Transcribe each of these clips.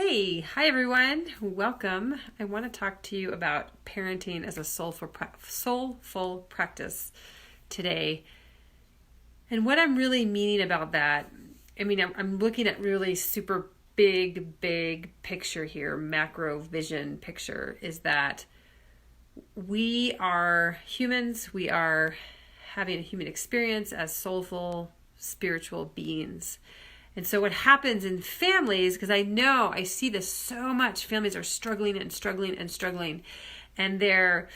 Hi everyone, welcome. I want to talk to you about parenting as a soulful practice today. And what I'm really meaning about that, I'm looking at really super big picture here, macro vision picture, is that we are humans, we are having a human experience as soulful, spiritual beings. And so what happens in families, because I see this so much, families are struggling, and they're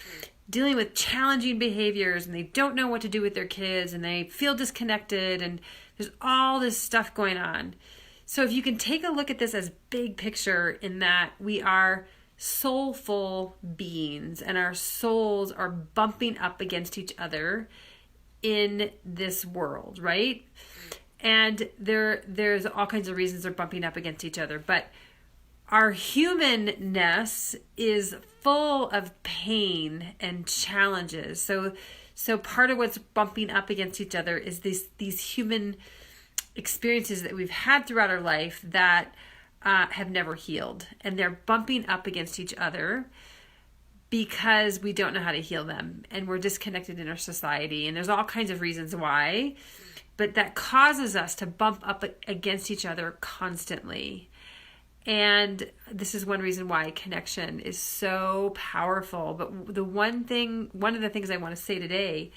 dealing with challenging behaviors, and they don't know what to do with their kids, and they feel disconnected, and there's all this stuff going on. So if you can take a look at this as big picture, in that we are soulful beings, and our souls are bumping up against each other in this world, right? And there's all kinds of reasons they're bumping up against each other. But our humanness is full of pain and challenges. So part of what's bumping up against each other is these human experiences that we've had throughout our life that have never healed. And they're bumping up against each other because we don't know how to heal them. And we're disconnected in our society. And there's all kinds of reasons why. But that causes us to bump up against each other constantly. And this is one reason why connection is so powerful. But one of the things I want to say today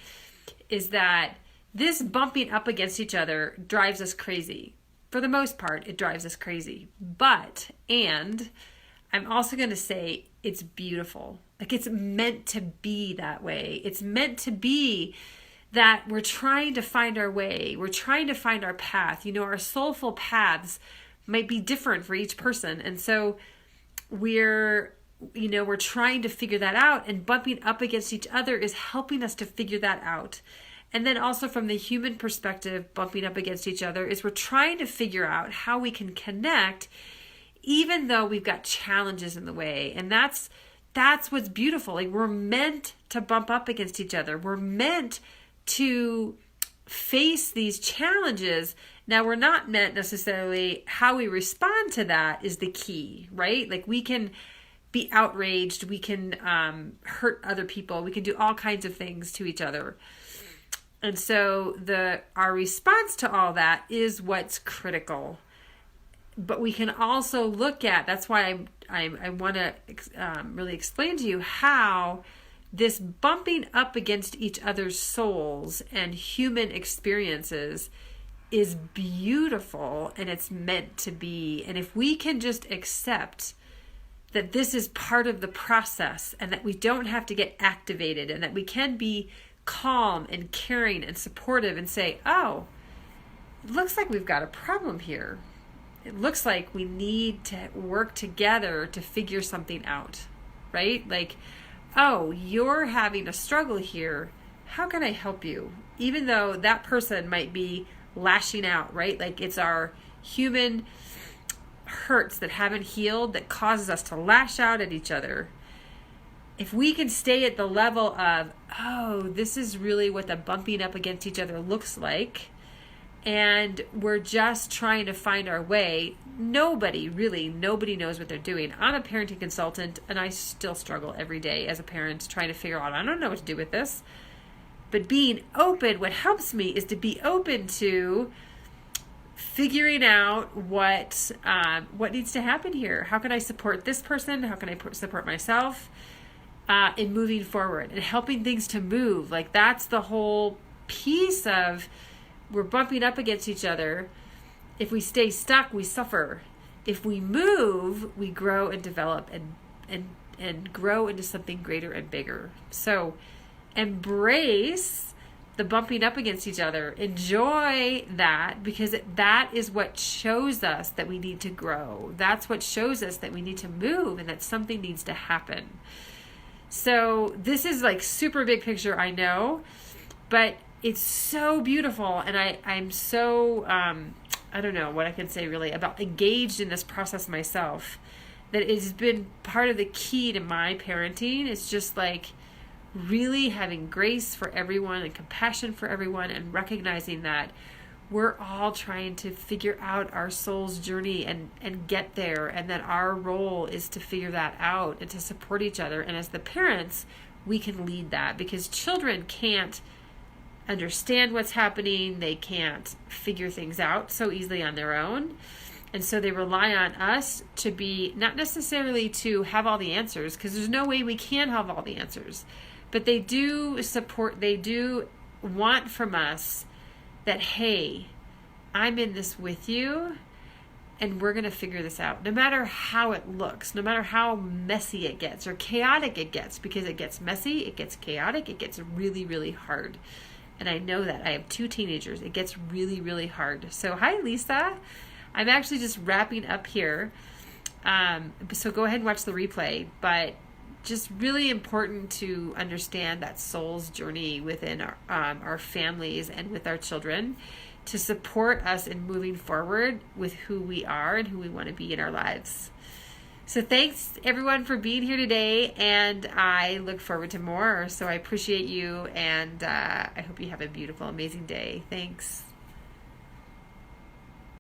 is that this bumping up against each other drives us crazy. For the most part, it drives us crazy. And I'm also going to say it's beautiful. Like, it's meant to be that way. It's meant to be that we're trying to find our way. We're trying to find our path. Our soulful paths might be different for each person. And so we're trying to figure that out, and bumping up against each other is helping us to figure that out. And then also from the human perspective, bumping up against each other is we're trying to figure out how we can connect, even though we've got challenges in the way. And that's what's beautiful. Like, we're meant to bump up against each other. We're meant to face these challenges. Now, we're not meant necessarily, how we respond to that is the key, right? Like, we can be outraged, we can hurt other people, we can do all kinds of things to each other. And so our response to all that is what's critical. But we can also look at, that's why I want to really explain to you how this bumping up against each other's souls and human experiences is beautiful, and it's meant to be. And if we can just accept that this is part of the process, and that we don't have to get activated, and that we can be calm and caring and supportive and say, oh, it looks like we've got a problem here. It looks like we need to work together to figure something out, right? Like, oh, you're having a struggle here. How can I help you? Even though that person might be lashing out, right? Like, it's our human hurts that haven't healed that causes us to lash out at each other. If we can stay at the level of, oh, this is really what the bumping up against each other looks like, and we're just trying to find our way. Nobody knows what they're doing. I'm a parenting consultant, and I still struggle every day as a parent trying to figure out, I don't know what to do with this. But being open, what helps me is to be open to figuring out what needs to happen here. How can I support this person? How can I support myself in moving forward and helping things to move? Like, that's the whole piece of, we're bumping up against each other. If we stay stuck, we suffer. If we move, we grow and develop and grow into something greater and bigger. So embrace the bumping up against each other. Enjoy that, because that is what shows us that we need to grow. That's what shows us that we need to move and that something needs to happen. So this is like super big picture, I know, but it's so beautiful. And I'm so, I don't know what I can say really about engaged in this process myself, that it's been part of the key to my parenting. It's just like really having grace for everyone and compassion for everyone, and recognizing that we're all trying to figure out our soul's journey and get there, and that our role is to figure that out and to support each other. And as the parents, we can lead that, because children can't understand what's happening. They can't figure things out so easily on their own. And so they rely on us to be, not necessarily to have all the answers, because there's no way we can have all the answers, but they do support, they do want from us that, hey, I'm in this with you, and we're going to figure this out, no matter how it looks, no matter how messy it gets or chaotic it gets, because it gets messy, it gets chaotic, it gets really, really hard. And I know that. I have 2 teenagers. It gets really, really hard. So hi, Lisa. I'm actually just wrapping up here. So go ahead and watch the replay. But just really important to understand that soul's journey within our families and with our children, to support us in moving forward with who we are and who we want to be in our lives. So thanks everyone for being here today, and I look forward to more. So I appreciate you, and I hope you have a beautiful, amazing day. Thanks.